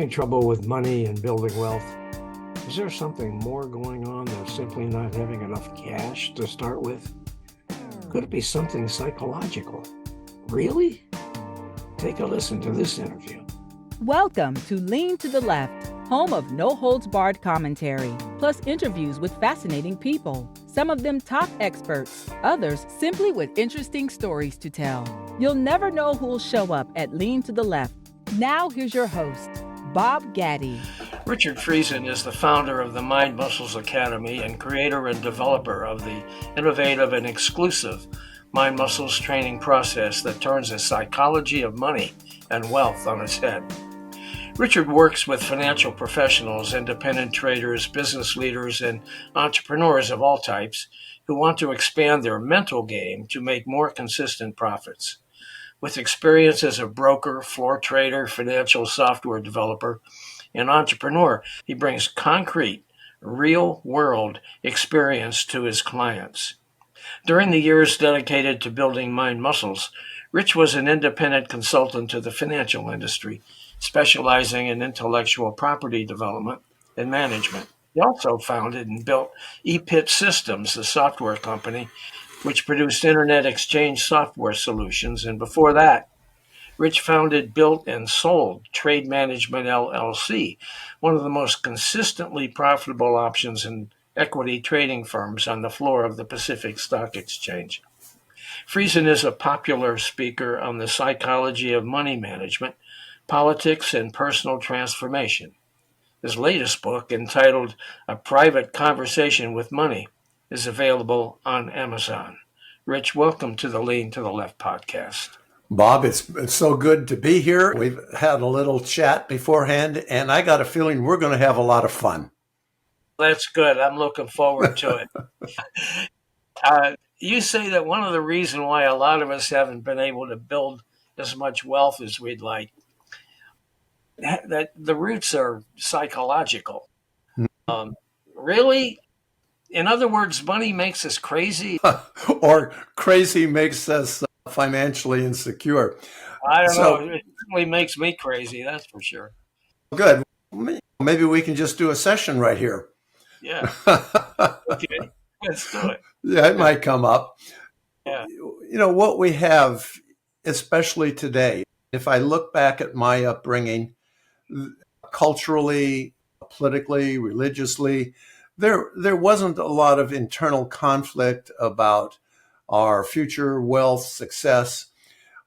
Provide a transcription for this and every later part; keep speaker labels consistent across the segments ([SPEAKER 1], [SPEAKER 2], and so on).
[SPEAKER 1] having trouble with money and building wealth? Is there something more going on than simply not having enough cash to start with? Could it be something psychological? Really? Take a listen to this interview.
[SPEAKER 2] Welcome to Lean to the Left, home of no-holds-barred commentary, plus interviews with fascinating people. Some of them top experts, others simply with interesting stories to tell. You'll never know who'll show up at Lean to the Left. Now here's your host, Bob Gaddy.
[SPEAKER 1] Richard Friesen is the founder of the Mind Muscles Academy and creator and developer of the innovative and exclusive Mind Muscles training process that turns the psychology of money and wealth on its head. Richard works with financial professionals, independent traders, business leaders, and entrepreneurs of all types who want to expand their mental game to make more consistent profits. With experience as a broker, floor trader, financial software developer, and entrepreneur, he brings concrete, real-world experience to his clients. During the years dedicated to building mind muscles, Rich was an independent consultant to the financial industry, specializing in intellectual property development and management. He also founded and built ePit Systems, a software company which produced internet exchange software solutions. And before that, Rich founded, built, and sold Trade Management LLC, one of the most consistently profitable options in equity trading firms on the floor of the Pacific Stock Exchange. Friesen is a popular speaker on the psychology of money management, politics, and personal transformation. His latest book, entitled A Private Conversation with Money, is available on Amazon. Rich, welcome to the Lean to the Left podcast.
[SPEAKER 3] Bob, it's so good to be here. We've had a little chat beforehand, and I got a feeling we're going to have a lot of fun.
[SPEAKER 1] That's good. I'm looking forward to it. You say that one of the reasons why a lot of us haven't been able to build as much wealth as we'd like, that the roots are psychological. Really? In other words, money makes us crazy?
[SPEAKER 3] Or crazy makes us financially insecure.
[SPEAKER 1] I don't know. It certainly makes me crazy, that's for sure.
[SPEAKER 3] Good. Maybe we can just do a session right here.
[SPEAKER 1] Yeah. Okay. Let's do it.
[SPEAKER 3] Yeah, it might come up.
[SPEAKER 1] Yeah.
[SPEAKER 3] You know, what we have, especially today, if I look back at my upbringing, culturally, politically, religiously, there wasn't a lot of internal conflict about our future wealth, success.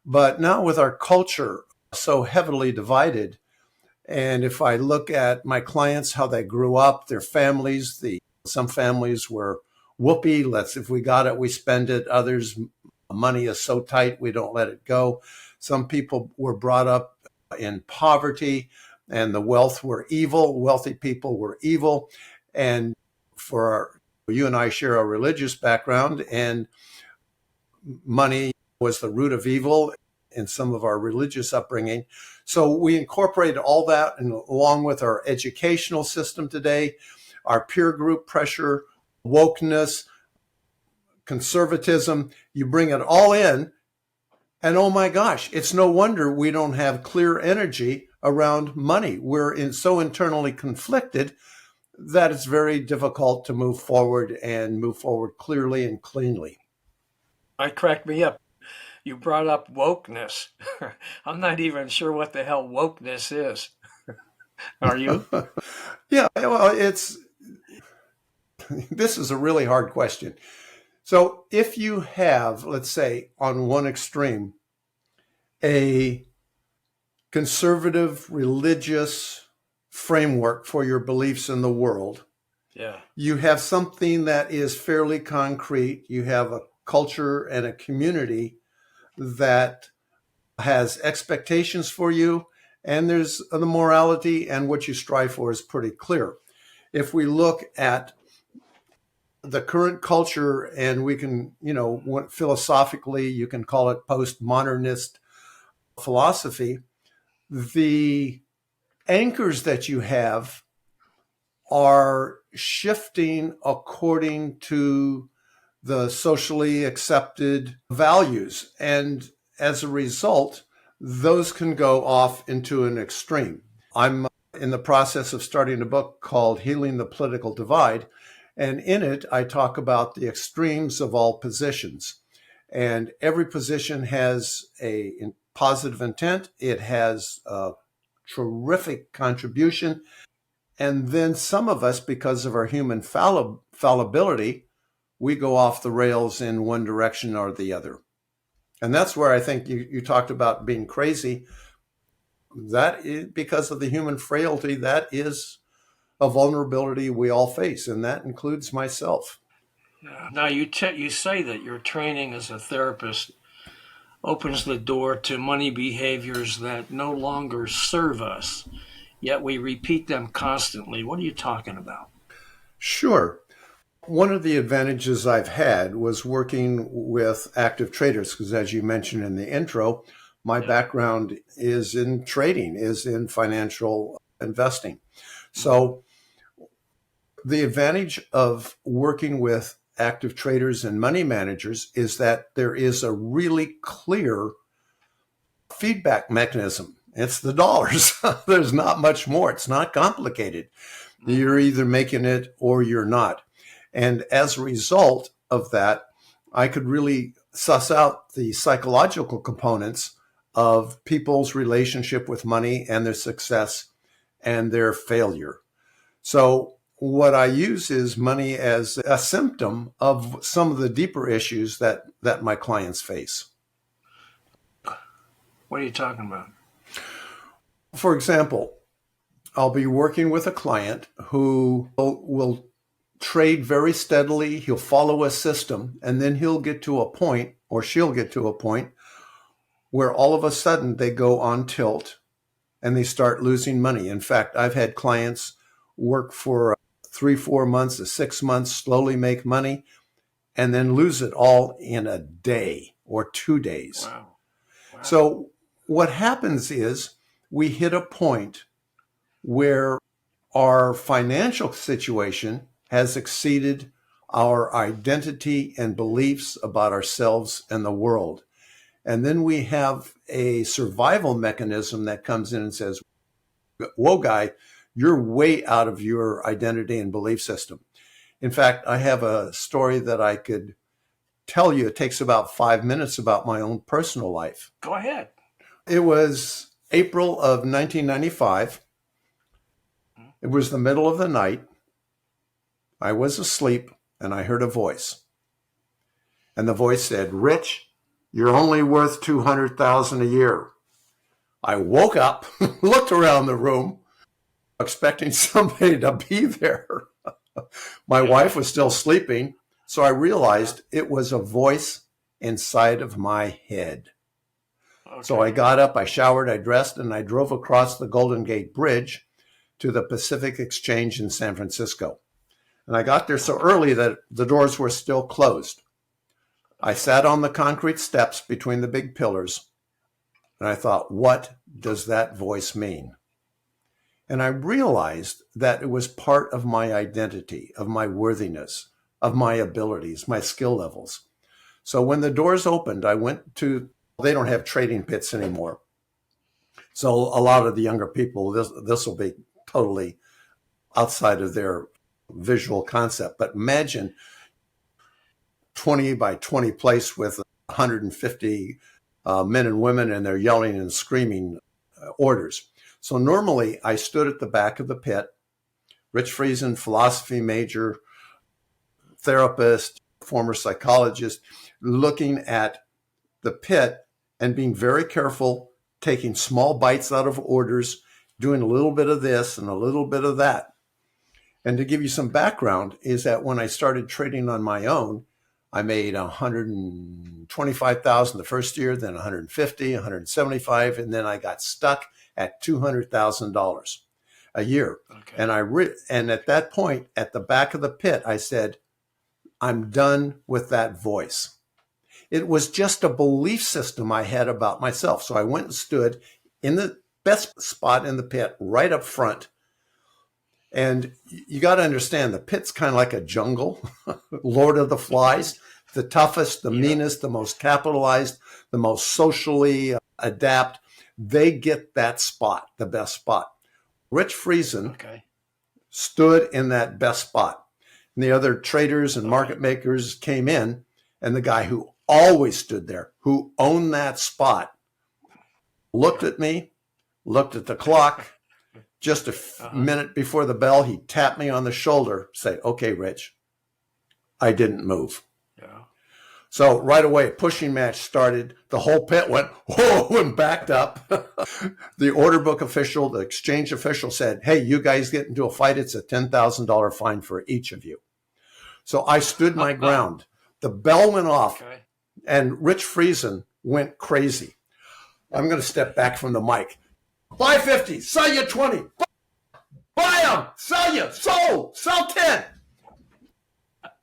[SPEAKER 3] But now with our culture so heavily divided, and if I look at my clients, how they grew up, their families, some families were whoopee, if we got it, we spend it. Others, money is so tight, we don't let it go. Some people were brought up in poverty and the wealth were evil. Wealthy people were evil. And you and I share a religious background, and money was the root of evil in some of our religious upbringing. So we incorporated all that, and along with our educational system today, our peer group pressure, wokeness, conservatism, you bring it all in, and oh my gosh, it's no wonder we don't have clear energy around money. We're so internally conflicted that it's very difficult to move forward clearly and cleanly.
[SPEAKER 1] I cracked me up. You brought up wokeness. I'm not even sure what the hell wokeness is. Are you?
[SPEAKER 3] Yeah, well, this is a really hard question. So if you have, let's say, on one extreme, a conservative religious framework for your beliefs in the world,
[SPEAKER 1] yeah,
[SPEAKER 3] you have something that is fairly concrete. You have a culture and a community that has expectations for you, and there's the morality and what you strive for is pretty clear. If we look at the current culture, and we can, philosophically, you can call it postmodernist philosophy, the anchors that you have are shifting according to the socially accepted values. And as a result, those can go off into an extreme. I'm in the process of starting a book called Healing the Political Divide. And in it, I talk about the extremes of all positions. And every position has a positive intent. It has a terrific contribution. And then some of us, because of our human fallibility, we go off the rails in one direction or the other. And that's where I think you talked about being crazy. That is because of the human frailty. That is a vulnerability we all face, and that includes myself.
[SPEAKER 1] Yeah. Now, you say that your training as a therapist opens the door to money behaviors that no longer serve us, yet we repeat them constantly. What are you talking about?
[SPEAKER 3] Sure. One of the advantages I've had was working with active traders, because as you mentioned in the intro, my background is in trading, is in financial investing. So the advantage of working with active traders and money managers is that there is a really clear feedback mechanism. It's the dollars. There's not much more. It's not complicated. You're either making it or you're not. And as a result of that, I could really suss out the psychological components of people's relationship with money and their success and their failure. So what I use is money as a symptom of some of the deeper issues that my clients face.
[SPEAKER 1] What are you talking about?
[SPEAKER 3] For example, I'll be working with a client who will trade very steadily. He'll follow a system, and then he'll get to a point, or she'll get to a point, where all of a sudden they go on tilt and they start losing money. In fact, I've had clients work for 3-4 months to 6 months, slowly make money, and then lose it all in a day or 2 days.
[SPEAKER 1] Wow. Wow.
[SPEAKER 3] So what happens is we hit a point where our financial situation has exceeded our identity and beliefs about ourselves and the world. And then we have a survival mechanism that comes in and says, whoa, guy, you're way out of your identity and belief system. In fact, I have a story that I could tell you. It takes about 5 minutes about my own personal life.
[SPEAKER 1] Go ahead.
[SPEAKER 3] It was April of 1995. It was the middle of the night. I was asleep and I heard a voice. And the voice said, Rich, you're only worth $200,000 a year. I woke up, looked around the room, expecting somebody to be there. My wife was still sleeping, so I realized it was a voice inside of my head.
[SPEAKER 1] Okay.
[SPEAKER 3] So I got up, I showered, I dressed, and I drove across the Golden Gate Bridge to the Pacific Exchange in San Francisco. And I got there so early that the doors were still closed. I sat on the concrete steps between the big pillars, and I thought, what does that voice mean? And I realized that it was part of my identity, of my worthiness, of my abilities, my skill levels. So when the doors opened, I went to, they don't have trading pits anymore. So a lot of the younger people, this will be totally outside of their visual concept. But imagine 20 by 20 place with 150 men and women, and they're yelling and screaming orders. So normally I stood at the back of the pit, Rich Friesen, philosophy major, therapist, former psychologist, looking at the pit and being very careful, taking small bites out of orders, doing a little bit of this and a little bit of that. And to give you some background is that when I started trading on my own, I made $125,000 the first year, then $150,000, $175,000, and then I got stuck at $200,000 a year.
[SPEAKER 1] Okay.
[SPEAKER 3] And and at that point, at the back of the pit, I said, I'm done with that voice. It was just a belief system I had about myself. So I went and stood in the best spot in the pit, right up front. And you got to understand, the pit's kind of like a jungle, Lord of the Flies, the toughest, the meanest, the most capitalized, the most socially adept. They get that spot, the best spot. Rich Friesen
[SPEAKER 1] Okay.
[SPEAKER 3] stood in that best spot. And the other traders and market
[SPEAKER 1] Okay.
[SPEAKER 3] makers came in, and the guy who always stood there, who owned that spot, looked
[SPEAKER 1] Yeah.
[SPEAKER 3] at me, looked at the clock. Just a minute before the bell, he tapped me on the shoulder, say, "Okay, Rich." I didn't move.
[SPEAKER 1] Yeah.
[SPEAKER 3] So right away, a pushing match started. The whole pit went, whoa, and backed up. The order book official, the exchange official said, "Hey, you guys get into a fight. It's a $10,000 fine for each of you." So I stood my ground. The bell went off,
[SPEAKER 1] Okay.
[SPEAKER 3] and Rich Friesen went crazy. I'm going to step back from the mic. Buy 50, sell you 20. Buy them, sell you, sold, sell 10.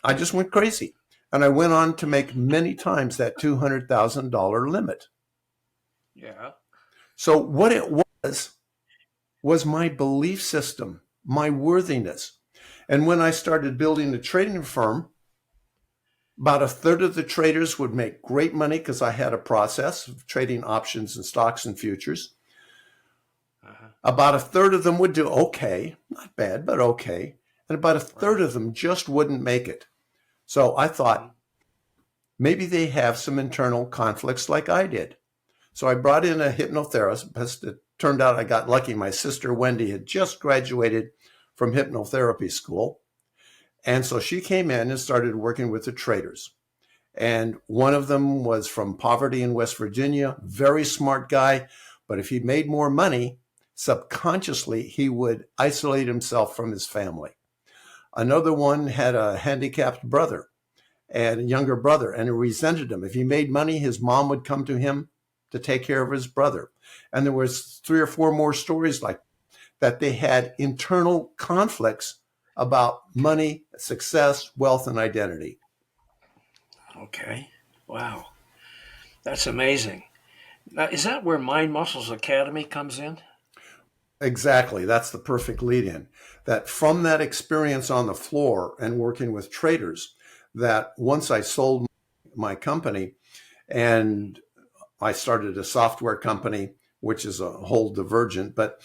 [SPEAKER 3] I just went crazy. And I went on to make many times that $200,000 limit.
[SPEAKER 1] Yeah.
[SPEAKER 3] So what it was my belief system, my worthiness. And when I started building a trading firm, about a third of the traders would make great money because I had a process of trading options and stocks and futures. About a third of them would do okay, not bad, but okay. And about a third of them just wouldn't make it. So I thought maybe they have some internal conflicts like I did. So I brought in a hypnotherapist. It turned out I got lucky. My sister Wendy had just graduated from hypnotherapy school. And so she came in and started working with the traders. And one of them was from poverty in West Virginia, very smart guy. But if he made more money, subconsciously, he would isolate himself from his family. Another one had a handicapped brother and a younger brother, and he resented him. If he made money, his mom would come to him to take care of his brother. And there was 3 or 4 more stories like that. They had internal conflicts about money, success, wealth, and identity.
[SPEAKER 1] Okay. Wow. That's amazing. Now, is that where Mind Muscles Academy comes in?
[SPEAKER 3] Exactly. That's the perfect lead in. That from that experience on the floor and working with traders, that once I sold my company and I started a software company, which is a whole divergent, but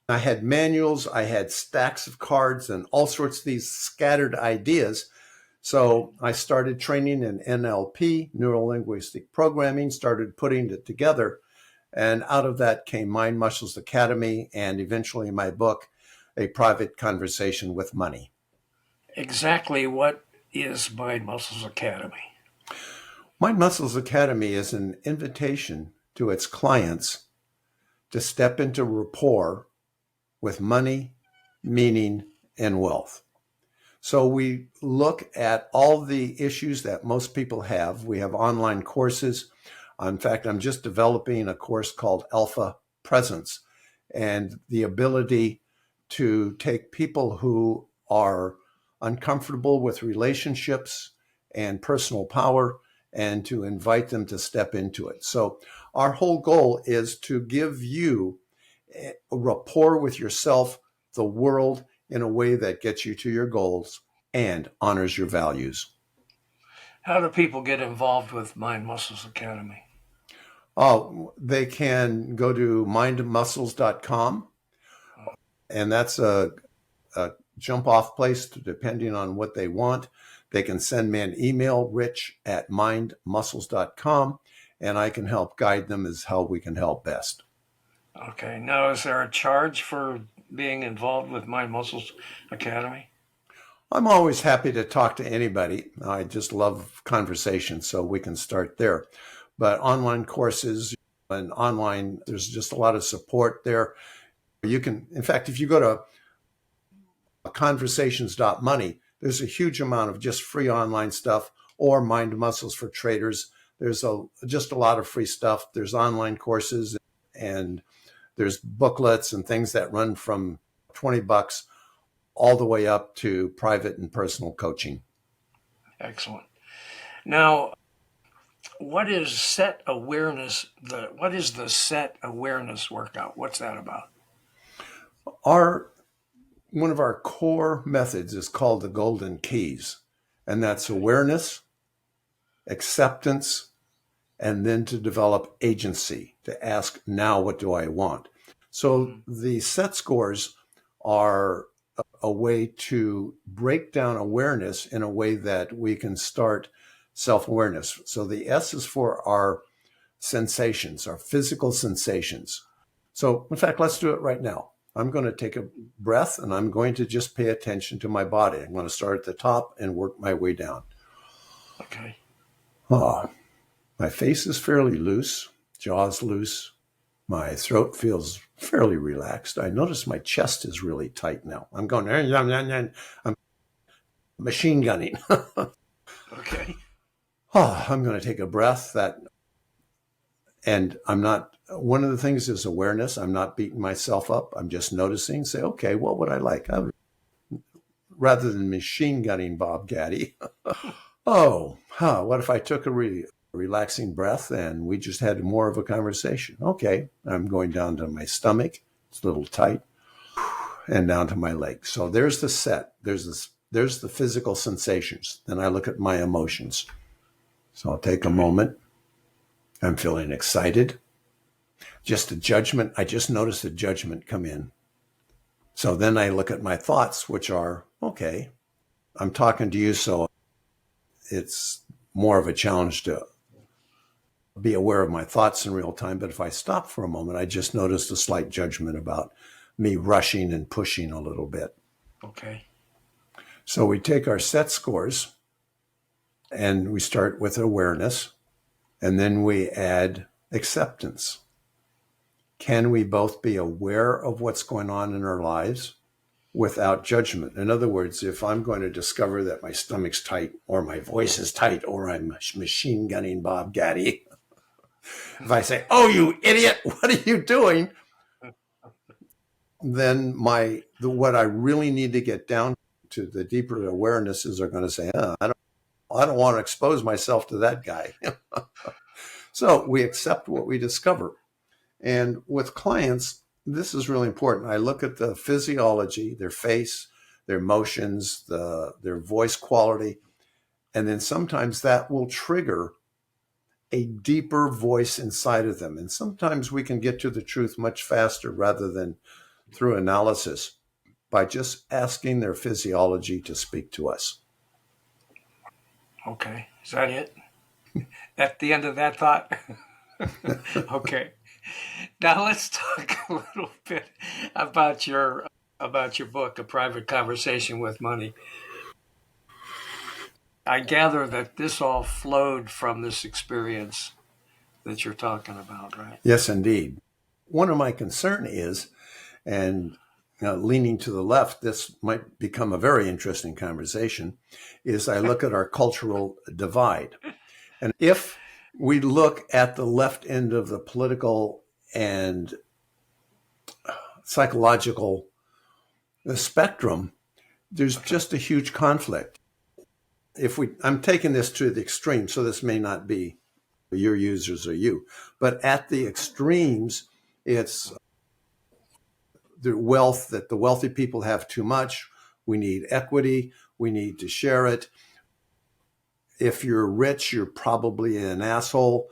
[SPEAKER 3] I had manuals, I had stacks of cards and all sorts of these scattered ideas. So I started training in NLP, neuro linguistic programming, started putting it together. And out of that came Mind Muscles Academy and eventually my book, A Private Conversation with Money.
[SPEAKER 1] Exactly what is Mind Muscles Academy?
[SPEAKER 3] Mind Muscles Academy is an invitation to its clients to step into rapport with money, meaning, and wealth. So we look at all the issues that most people have. We have online courses. In fact, I'm just developing a course called Alpha Presence, and the ability to take people who are uncomfortable with relationships and personal power and to invite them to step into it. So our whole goal is to give you a rapport with yourself, the world, in a way that gets you to your goals and honors your values.
[SPEAKER 1] How do people get involved with Mind Muscles Academy?
[SPEAKER 3] Oh, they can go to mindmuscles.com, and that's a jump off place depending on what they want. They can send me an email, rich@mindmuscles.com, and I can help guide them as how we can help best.
[SPEAKER 1] Okay. Now, is there a charge for being involved with Mind Muscles Academy?
[SPEAKER 3] I'm always happy to talk to anybody. I just love conversation, so we can start there. But online courses and online, there's just a lot of support there. You can, in fact, if you go to conversations.money, there's a huge amount of just free online stuff, or Mind Muscles for Traders. There's just a lot of free stuff. There's online courses and there's booklets and things that run from $20 all the way up to private and personal coaching.
[SPEAKER 1] Excellent. Now, what is set awareness? What is the set awareness workout? What's that about?
[SPEAKER 3] One of our core methods is called the Golden Keys, and that's awareness, acceptance, and then to develop agency, to ask, now what do I want? So
[SPEAKER 1] Mhm.
[SPEAKER 3] the set scores are a way to break down awareness in a way that we can start self-awareness. So the S is for our sensations, our physical sensations. So in fact, let's do it right now. I'm going to take a breath and I'm going to just pay attention to my body. I'm going to start at the top and work my way down.
[SPEAKER 1] Okay.
[SPEAKER 3] Ah, my face is fairly loose, jaws loose. My throat feels fairly relaxed. I notice my chest is really tight now. I'm going, I'm machine gunning.
[SPEAKER 1] Okay.
[SPEAKER 3] I'm going to take a breath and I'm not, one of the things is awareness. I'm not beating myself up. I'm just noticing, say, okay, what would I like? Rather than machine gunning Bob Gaddy. What if I took a relaxing breath and we just had more of a conversation? Okay, I'm going down to my stomach. It's a little tight. And down to my legs. So there's the set. There's the physical sensations. Then I look at my emotions. So I'll take a
[SPEAKER 1] Okay.
[SPEAKER 3] moment. I'm feeling excited. Just a judgment. I just noticed a judgment come in. So then I look at my thoughts, which are, okay, I'm talking to you, so it's more of a challenge to be aware of my thoughts in real time. But if I stop for a moment, I just noticed a slight judgment about me rushing and pushing a little bit.
[SPEAKER 1] Okay.
[SPEAKER 3] So we take our set scores and we start with awareness, and then we add acceptance. Can we both be aware of what's going on in our lives without judgment? In other words, if I'm going to discover that my stomach's tight or my voice is tight or I'm machine gunning Bob Gaddy, if I say, "Oh, you idiot, what are you doing?" then what I really need to get down to, the deeper awarenesses are going to say, I don't want to expose myself to that guy. So we accept what we discover. And with clients, this is really important. I look at the physiology, their face, their emotions, their voice quality, and then sometimes that will trigger a deeper voice inside of them. And sometimes we can get to the truth much faster rather than through analysis by just asking their physiology to speak to us.
[SPEAKER 1] Okay. Is that it? At the end of that thought? Okay. Now let's talk a little bit about your book, A Private Conversation with Money. I gather that this all flowed from this experience that you're talking about, right?
[SPEAKER 3] Yes, indeed. One of my concern is, and leaning to the left, this might become a very interesting conversation, is I look at our cultural divide. And if we look at the left end of the political and psychological spectrum, there's just a huge conflict. I'm taking this to the extreme, so this may not be your users or you, but at the extremes, it's the wealth that the wealthy people have too much. We need equity. We need to share it. If you're rich, you're probably an asshole.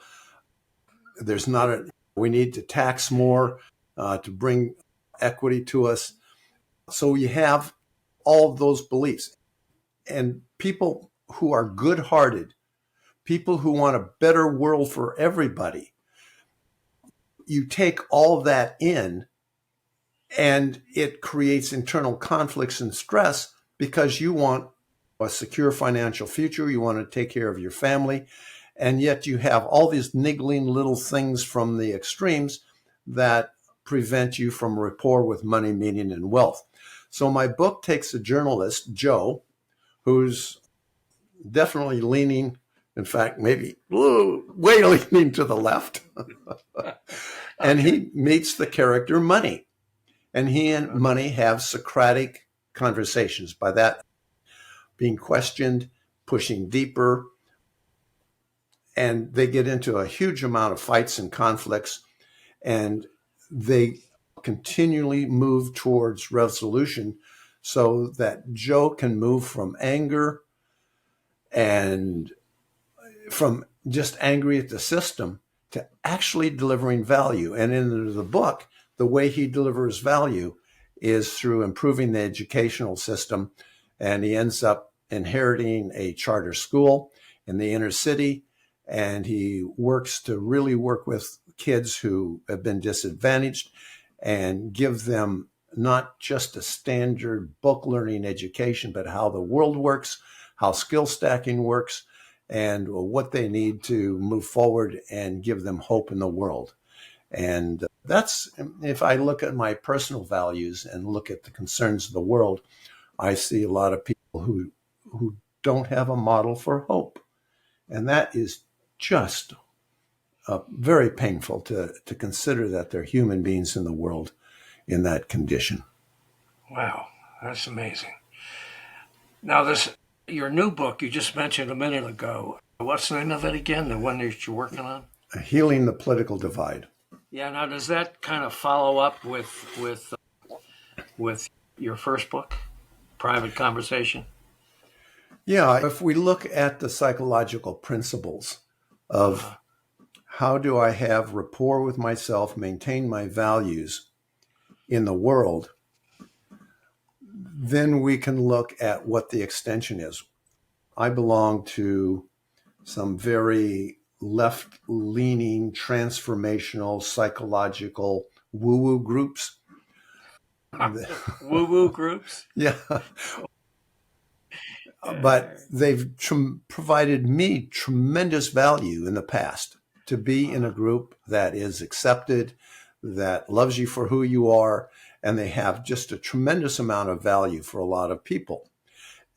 [SPEAKER 3] We need to tax more to bring equity to us. So you have all of those beliefs. And people who are good-hearted, people who want a better world for everybody, you take all that in and it creates internal conflicts and stress because you want a secure financial future. You want to take care of your family. And yet you have all these niggling little things from the extremes that prevent you from rapport with money, meaning, and wealth. So my book takes a journalist, Joe, who's definitely leaning, in fact, maybe way leaning to the left. And he meets the character Money. And he and Money have Socratic conversations. By that, being questioned, pushing deeper, and they get into a huge amount of fights and conflicts, and they continually move towards resolution so that Joe can move from anger and from just angry at the system to actually delivering value. And in the book, the way he delivers value is through improving the educational system. And he ends up inheriting a charter school in the inner city. And he works to really work with kids who have been disadvantaged and give them not just a standard book learning education, but how the world works, how skill stacking works, and what they need to move forward and give them hope in the world. And that's, if I look at my personal values and look at the concerns of the world, I see a lot of people who don't have a model for hope. And that is just very painful to consider that they're human beings in the world in that condition.
[SPEAKER 1] Wow, that's amazing. Now, your new book you just mentioned a minute ago, what's the name of it again, the one that you're working on?
[SPEAKER 3] Healing the Political Divide.
[SPEAKER 1] Yeah, now does that kind of follow up with your first book, Private Conversation?
[SPEAKER 3] Yeah, if we look at the psychological principles of how do I have rapport with myself, maintain my values in the world, then we can look at what the extension is. I belong to some very left-leaning, transformational, psychological woo-woo groups.
[SPEAKER 1] Woo-woo groups?
[SPEAKER 3] Yeah. But they've provided me tremendous value in the past to be in a group that is accepted, that loves you for who you are, and they have just a tremendous amount of value for a lot of people.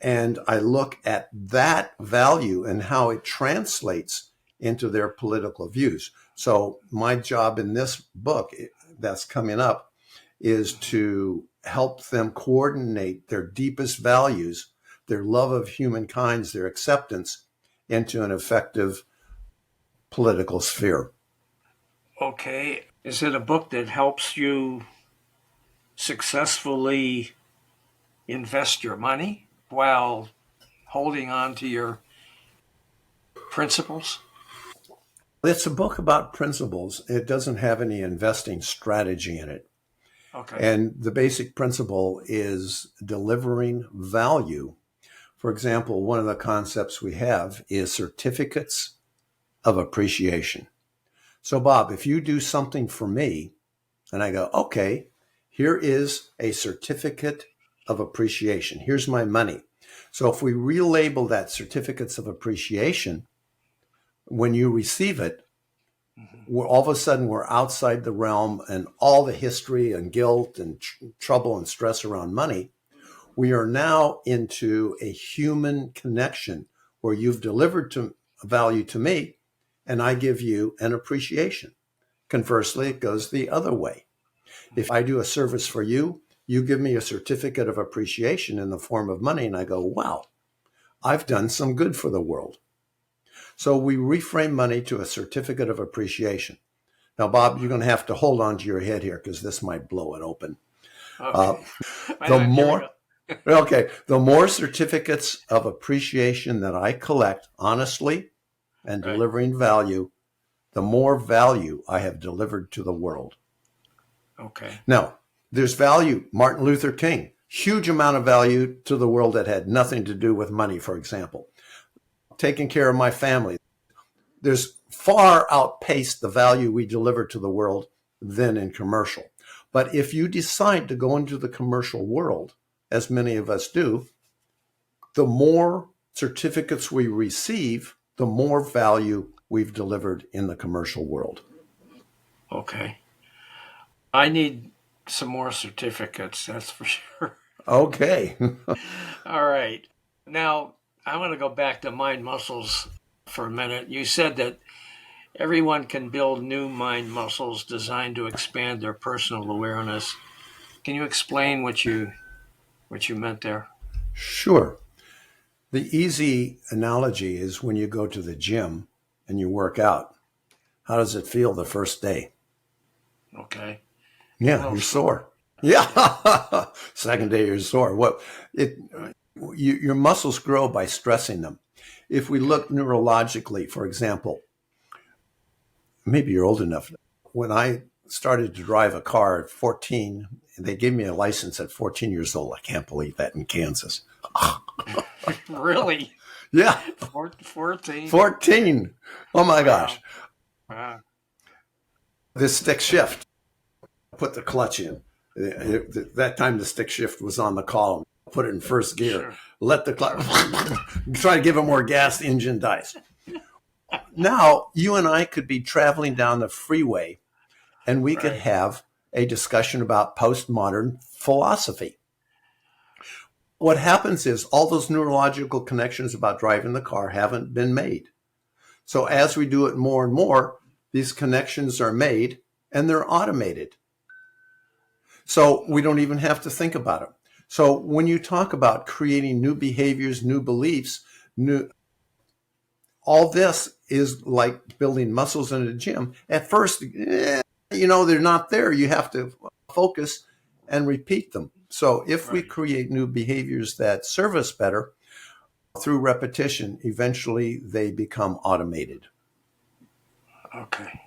[SPEAKER 3] And I look at that value and how it translates into their political views. So my job in this book that's coming up is to help them coordinate their deepest values, their love of humankind, their acceptance, into an effective political sphere.
[SPEAKER 1] Okay. Is it a book that helps you successfully invest your money while holding on to your principles?
[SPEAKER 3] It's a book about principles. It doesn't have any investing strategy in it.
[SPEAKER 1] Okay.
[SPEAKER 3] And the basic principle is delivering value. For example, one of the concepts we have is certificates of appreciation. So, Bob, if you do something for me and I go, okay, here is a certificate of appreciation. Here's my money. So if we relabel that certificates of appreciation, when you receive it, all of a sudden we're outside the realm and all the history and guilt and trouble and stress around money. We are now into a human connection where you've delivered value to me and I give you an appreciation. Conversely, it goes the other way. If I do a service for you, you give me a certificate of appreciation in the form of money and I go, wow, I've done some good for the world. So we reframe money to a certificate of appreciation. Now, Bob, you're going to have to hold on to your head here because this might blow it open.
[SPEAKER 1] Okay.
[SPEAKER 3] The more certificates of appreciation that I collect honestly and delivering value, the more value I have delivered to the world.
[SPEAKER 1] Okay.
[SPEAKER 3] Now, there's value. Martin Luther King, huge amount of value to the world that had nothing to do with money, for example. Taking care of my family. There's far outpaced the value we deliver to the world than in commercial. But if you decide to go into the commercial world, as many of us do, the more certificates we receive, the more value we've delivered in the commercial world.
[SPEAKER 1] Okay. I need some more certificates, that's for sure.
[SPEAKER 3] Okay.
[SPEAKER 1] All right. Now, I want to go back to mind muscles for a minute. You said that everyone can build new mind muscles designed to expand their personal awareness. Can you explain what you meant there?
[SPEAKER 3] Sure. The easy analogy is when you go to the gym and you work out. How does it feel the first day?
[SPEAKER 1] Okay.
[SPEAKER 3] Yeah, you're sore. Yeah. Second day you're sore. Your muscles grow by stressing them. If we look neurologically, for example, maybe you're old enough. When I started to drive a car at 14. They gave me a license at 14 years old. I can't believe that in Kansas.
[SPEAKER 1] Really?
[SPEAKER 3] Yeah.
[SPEAKER 1] 14?
[SPEAKER 3] 14. Oh my gosh.
[SPEAKER 1] Wow.
[SPEAKER 3] This stick shift, put the clutch in. That time the stick shift was on the column. Put it in first gear.
[SPEAKER 1] Sure.
[SPEAKER 3] Let the clutch, try to give it more gas, the engine dies. Now, you and I could be traveling down the freeway and we could have a discussion about postmodern philosophy. What happens is all those neurological connections about driving the car haven't been made. So as we do it more and more, these connections are made and they're automated. So we don't even have to think about it. So when you talk about creating new behaviors, new beliefs, all this is like building muscles in a gym. At first, they're not there. You have to focus and repeat them. So if we create new behaviors that serve us better through repetition, eventually they become automated.
[SPEAKER 1] Okay.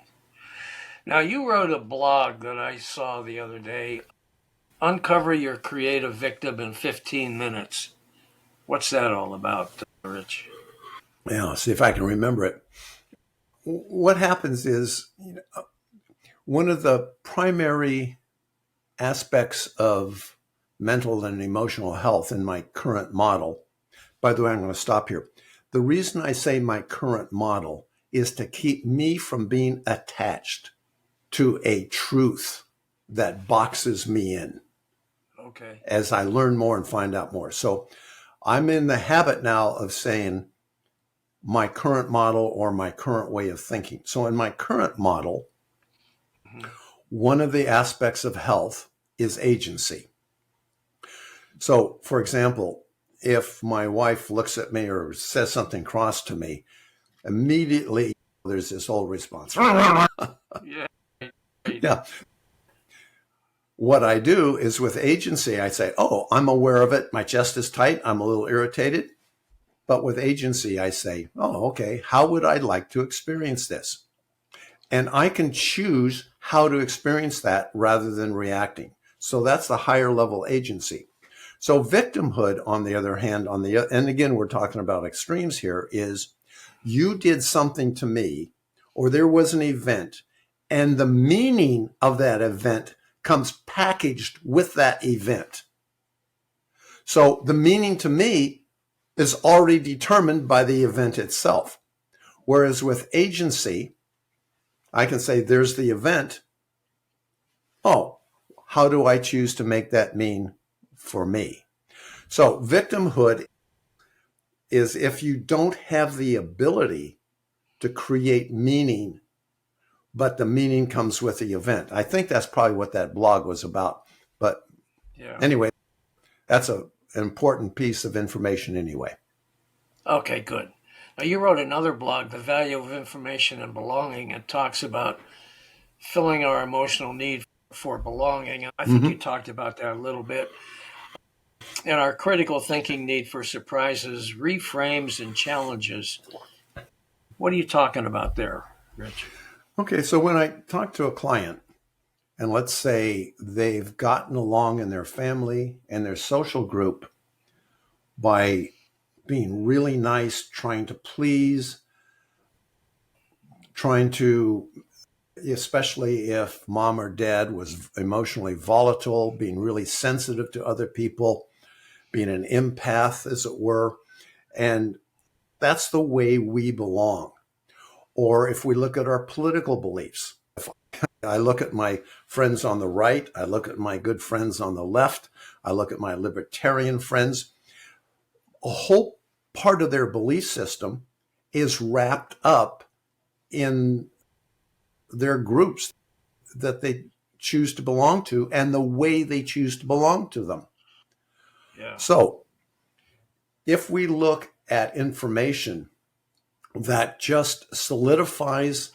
[SPEAKER 1] Now, you wrote a blog that I saw the other day, Uncover Your Creative Victim in 15 Minutes. What's that all about, Rich?
[SPEAKER 3] Yeah, see if I can remember it. What happens is, one of the primary aspects of mental and emotional health in my current model, by the way, I'm going to stop here. The reason I say my current model is to keep me from being attached to a truth that boxes me in.
[SPEAKER 1] Okay.
[SPEAKER 3] As I learn more and find out more. So I'm in the habit now of saying my current model or my current way of thinking. So in my current model, one of the aspects of health is agency. So, for example, if my wife looks at me or says something cross to me, immediately there's this old response.
[SPEAKER 1] Yeah.
[SPEAKER 3] Yeah. What I do is with agency, I say, oh, I'm aware of it. My chest is tight. I'm a little irritated. But with agency, I say, oh, okay, how would I like to experience this? And I can choose how to experience that rather than reacting. So that's the higher level agency. So victimhood, on the other hand, and again, we're talking about extremes here, is you did something to me, or there was an event, and the meaning of that event comes packaged with that event. So the meaning to me is already determined by the event itself. Whereas with agency, I can say, there's the event. Oh, how do I choose to make that mean for me? So victimhood is if you don't have the ability to create meaning, but the meaning comes with the event. I think that's probably what that blog was about. But anyway, that's an important piece of information anyway.
[SPEAKER 1] Okay, good. Now, you wrote another blog, The Value of Information and Belonging. It talks about filling our emotional need for belonging. I think you talked about that a little bit. And our critical thinking need for surprises, reframes, and challenges. What are you talking about there, Rich?
[SPEAKER 3] Okay, so when I talk to a client, and let's say they've gotten along in their family and their social group by being really nice, trying to please, trying to, especially if mom or dad was emotionally volatile, being really sensitive to other people, being an empath, as it were. And that's the way we belong. Or if we look at our political beliefs, if I look at my friends on the right, I look at my good friends on the left, I look at my libertarian friends, a whole part of their belief system is wrapped up in their groups that they choose to belong to and the way they choose to belong to them.
[SPEAKER 1] Yeah.
[SPEAKER 3] So if we look at information that just solidifies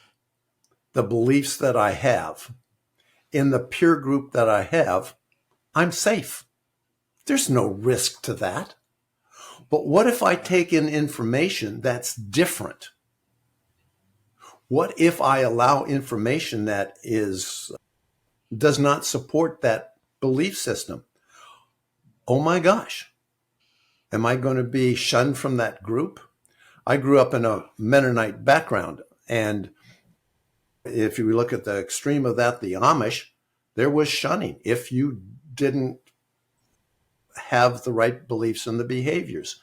[SPEAKER 3] the beliefs that I have in the peer group that I have, I'm safe. There's no risk to that. But what if I take in information that's different? What if I allow information that is does not support that belief system, oh my gosh, am I going to be shunned from that group? I grew up in a Mennonite background, and if you look at the extreme of that, the Amish, there was shunning if you didn't have the right beliefs and the behaviors.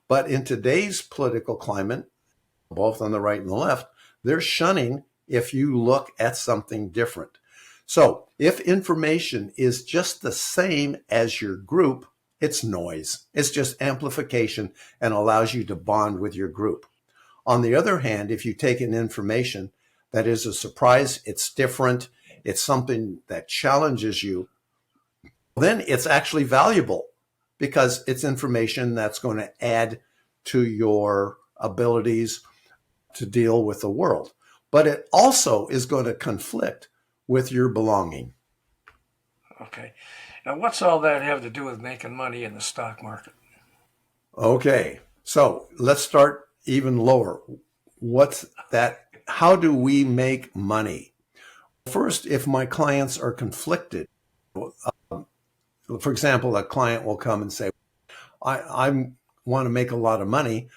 [SPEAKER 3] But in today's political climate, both on the right and the left, they're shunning if you look at something different. So if information is just the same as your group, it's noise. It's just amplification and allows you to bond with your group. On the other hand, if you take in information that is a surprise, it's different, it's something that challenges you, then it's actually valuable because it's information that's going to add to your abilities to deal with the world. But it also is going to conflict with your belonging.
[SPEAKER 1] Okay. Now, what's all that have to do with making money in the stock market?
[SPEAKER 3] Okay, so let's start even lower. What's that? How do we make money? First, if my clients are conflicted, for example, a client will come and say, I want to make a lot of money.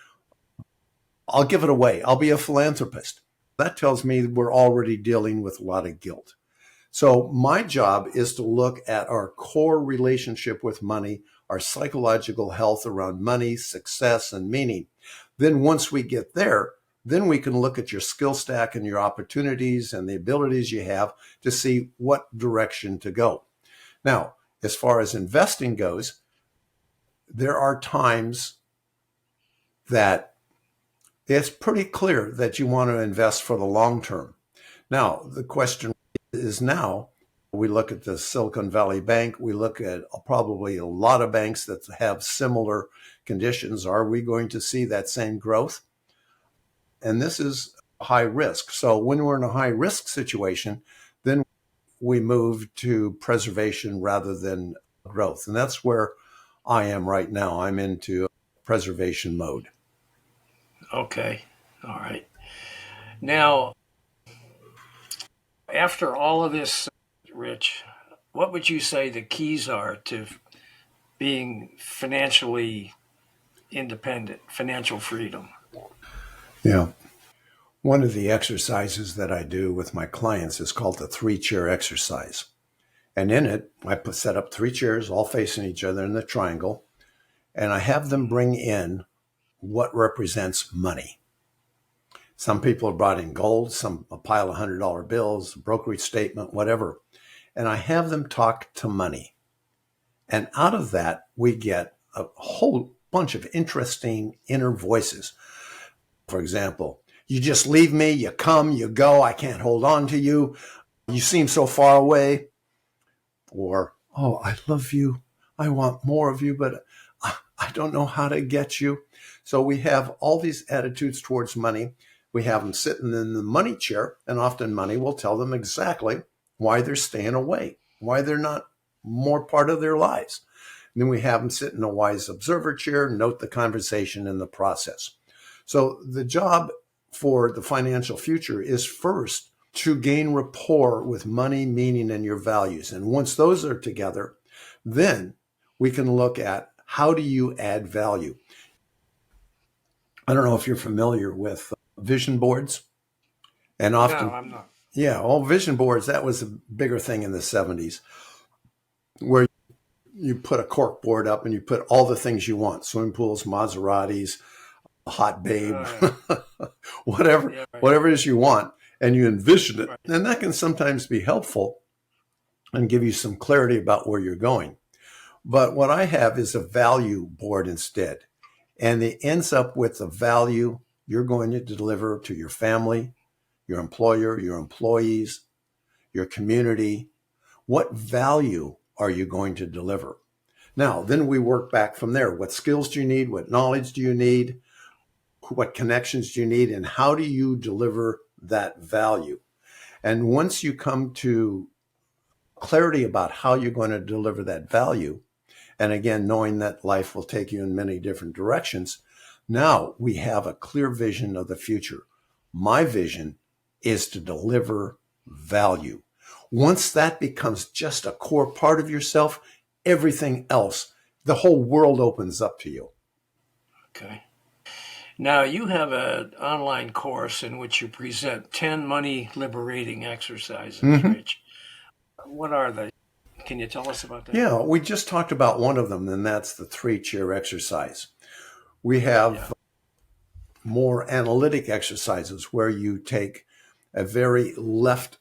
[SPEAKER 3] I'll give it away. I'll be a philanthropist. That tells me we're already dealing with a lot of guilt. So my job is to look at our core relationship with money, our psychological health around money, success, and meaning. Then once we get there, then we can look at your skill stack and your opportunities and the abilities you have to see what direction to go. Now, as far as investing goes, there are times that it's pretty clear that you want to invest for the long term. Now, the question is now, we look at the Silicon Valley Bank, we look at probably a lot of banks that have similar conditions. Are we going to see that same growth? And this is high risk. So when we're in a high risk situation, then we move to preservation rather than growth. And that's where I am right now. I'm into preservation mode.
[SPEAKER 1] Okay. All right. Now, after all of this, Rich, what would you say the keys are to being financially independent, financial freedom?
[SPEAKER 3] Yeah. One of the exercises that I do with my clients is called the 3-chair exercise. And in it, I set up 3 chairs all facing each other in the triangle, and I have them bring in what represents money. Some people have brought in gold, some a pile of $100 bills, a brokerage statement, whatever. And I have them talk to money. And out of that, we get a whole bunch of interesting inner voices. For example, you just leave me, you come, you go, I can't hold on to you. You seem so far away. Or, oh, I love you. I want more of you, but I don't know how to get you. So we have all these attitudes towards money. We have them sitting in the money chair, and often money will tell them exactly why they're staying away, why they're not more part of their lives. And then we have them sit in a wise observer chair, note the conversation in the process. So the job for the financial future is first to gain rapport with money, meaning, and your values. And once those are together, then we can look at how do you add value. I don't know if you're familiar with vision boards. And often,
[SPEAKER 1] No, I'm not.
[SPEAKER 3] yeah, all vision boards, that was a bigger thing in the 70s, where you put a cork board up and you put all the things you want, swimming pools, Maseratis, a hot babe, whatever,
[SPEAKER 1] Yeah, right.
[SPEAKER 3] whatever it is you want, and you envision it.
[SPEAKER 1] Right.
[SPEAKER 3] And that can sometimes be helpful and give you some clarity about where you're going. But what I have is a value board instead. And it ends up with the value you're going to deliver to your family, your employer, your employees, your community. What value are you going to deliver? Now, then we work back from there. What skills do you need? What knowledge do you need? What connections do you need? And how do you deliver that value? And once you come to clarity about how you're going to deliver that value, and again, knowing that life will take you in many different directions, now we have a clear vision of the future. My vision is to deliver value. Once that becomes just a core part of yourself, everything else, the whole world opens up to you.
[SPEAKER 1] Okay. Now, you have an online course in which you present 10 money liberating exercises, Rich. What are they? Can you tell us about that?
[SPEAKER 3] Yeah, we just talked about one of them, and that's the 3-chair exercise. We have more analytic exercises where you take a very left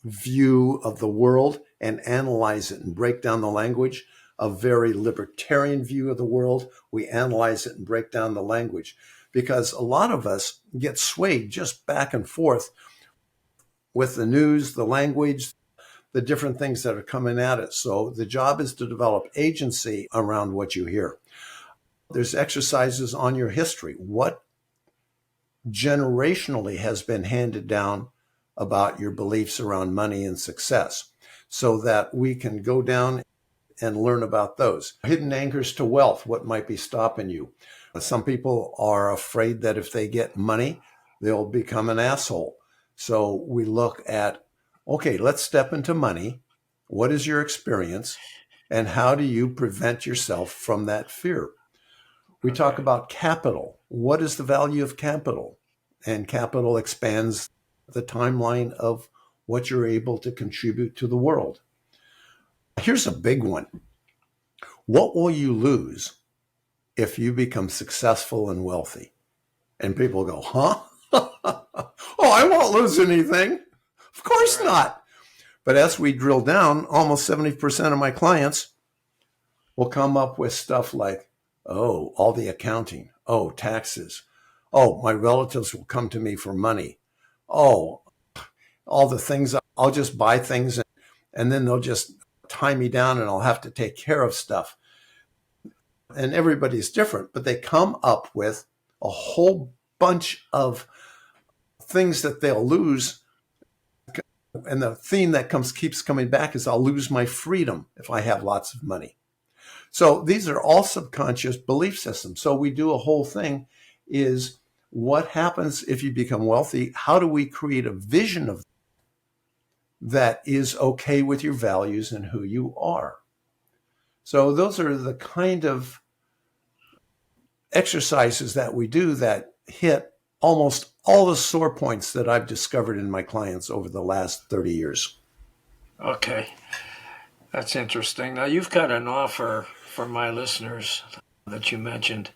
[SPEAKER 3] view of the world and analyze it and break down the language. A very libertarian view of the world, we analyze it and break down the language, because a lot of us get swayed just back and forth with the news, the language, the different things that are coming at it. So the job is to develop agency around what you hear. There's exercises on your history. What generationally has been handed down about your beliefs around money and success, so that we can go down and learn about those. Hidden anchors to wealth, what might be stopping you. Some people are afraid that if they get money, they'll become an asshole. So we look at, okay, let's step into money. What is your experience? And how do you prevent yourself from that fear? We talk about capital. What is the value of capital? And capital expands the timeline of what you're able to contribute to the world. Here's a big one. What will you lose if you become successful and wealthy? And people go, huh? Oh, I won't lose anything. Of course not. But as we drill down, almost 70% of my clients will come up with stuff like, oh, all the accounting. Oh, taxes. Oh, my relatives will come to me for money. Oh, all the things. I'll just buy things and then they'll just tie me down and I'll have to take care of stuff. And everybody's different, but they come up with a whole bunch of things that they'll lose. And the theme that keeps coming back is I'll lose my freedom if I have lots of money. So these are all subconscious belief systems. So we do a whole thing is what happens if you become wealthy? How do we create a vision of that is okay with your values and who you are? So those are the kind of exercises that we do that hit almost all the sore points that I've discovered in my clients over the last 30 years.
[SPEAKER 1] Okay. That's interesting. Now, you've got an offer for my listeners that you mentioned.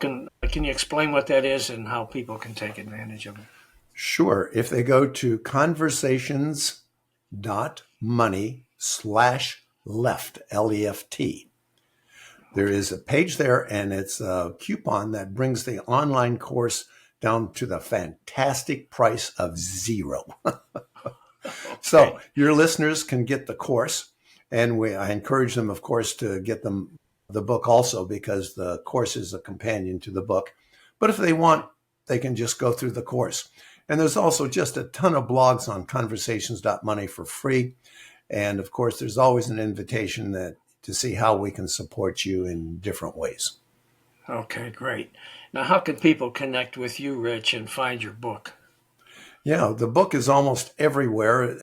[SPEAKER 1] Can you explain what that is and how people can take advantage of it?
[SPEAKER 3] Sure. If they go to conversations.money/left, L-E-F-T, there is a page there, and it's a coupon that brings the online course down to the fantastic price of $0. So your listeners can get the course, and I encourage them, of course, to get them the book also, because the course is a companion to the book. But if they want, they can just go through the course. And there's also just a ton of blogs on conversations.money for free. And of course, there's always an invitation to see how we can support you in different ways.
[SPEAKER 1] Okay, great. Now, how can people connect with you, Rich, and find your book?
[SPEAKER 3] Yeah, the book is almost everywhere.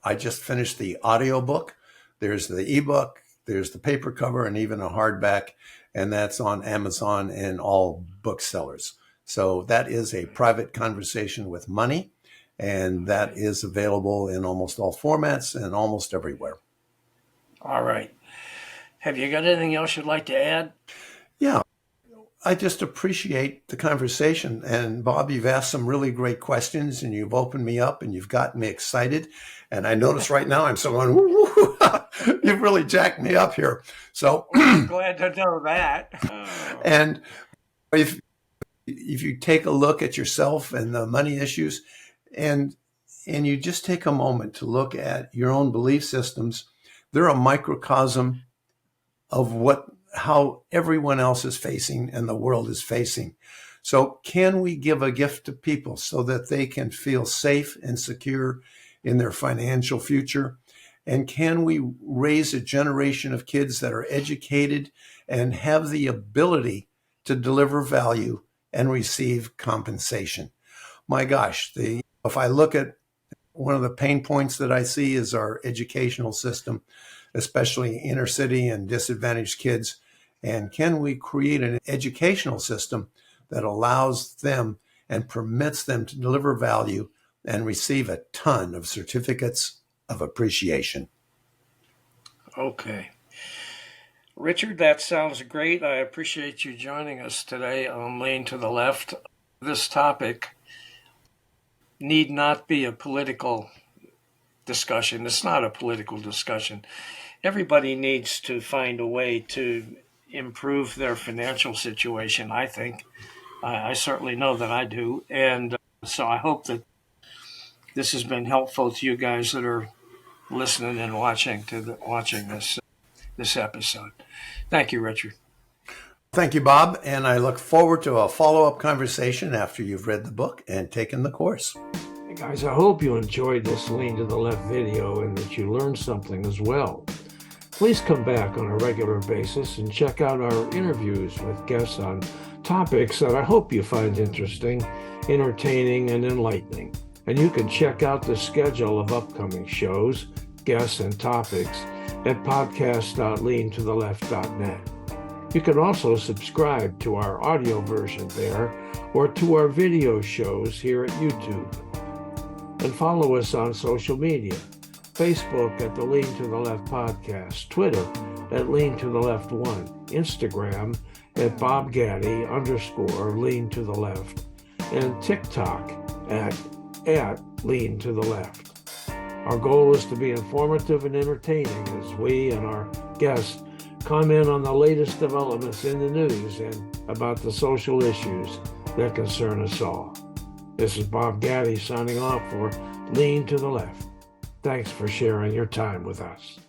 [SPEAKER 3] I just finished the audiobook. There's the ebook, there's the paper cover, and even a hardback, and that's on Amazon and all booksellers. So that is a private conversation with money, and that is available in almost all formats and almost everywhere.
[SPEAKER 1] All right. Have you got anything else you'd like to add?
[SPEAKER 3] Yeah, I just appreciate the conversation. And Bob, you've asked some really great questions, and you've opened me up, and you've gotten me excited. And I notice right now I'm so going, woo, you've really jacked me up here. So
[SPEAKER 1] I'm glad to know that.
[SPEAKER 3] And if you take a look at yourself and the money issues, and you just take a moment to look at your own belief systems, they're a microcosm of how everyone else is facing and the world is facing. So can we give a gift to people so that they can feel safe and secure in their financial future? And can we raise a generation of kids that are educated and have the ability to deliver value and receive compensation? My gosh, if I look at one of the pain points that I see is our educational system, especially inner city and disadvantaged kids. And can we create an educational system that allows them and permits them to deliver value and receive a ton of certificates of appreciation?
[SPEAKER 1] Okay. Richard, that sounds great. I appreciate you joining us today on Lean to the Left. This topic need not be a political discussion. It's not a political discussion. Everybody needs to find a way to improve their financial situation, I think. I certainly know that I do. And so I hope that this has been helpful to you guys that are listening and watching this episode. Thank you, Richard.
[SPEAKER 3] Thank you, Bob. And I look forward to a follow-up conversation after you've read the book and taken the course.
[SPEAKER 1] Hey guys, I hope you enjoyed this Lean to the Left video and that you learned something as well. Please come back on a regular basis and check out our interviews with guests on topics that I hope you find interesting, entertaining, and enlightening. And you can check out the schedule of upcoming shows, guests, and topics at podcast.leantotheleft.net. You can also subscribe to our audio version there or to our video shows here at YouTube. And follow us on social media, Facebook at the Lean to the Left Podcast, Twitter at Lean to the Left 1, Instagram at BobGaddy_Lean to the Left, and TikTok at Lean to the Left. Our goal is to be informative and entertaining as we and our guests comment on the latest developments in the news and about the social issues that concern us all. This is Bob Gaddy signing off for Lean to the Left. Thanks for sharing your time with us.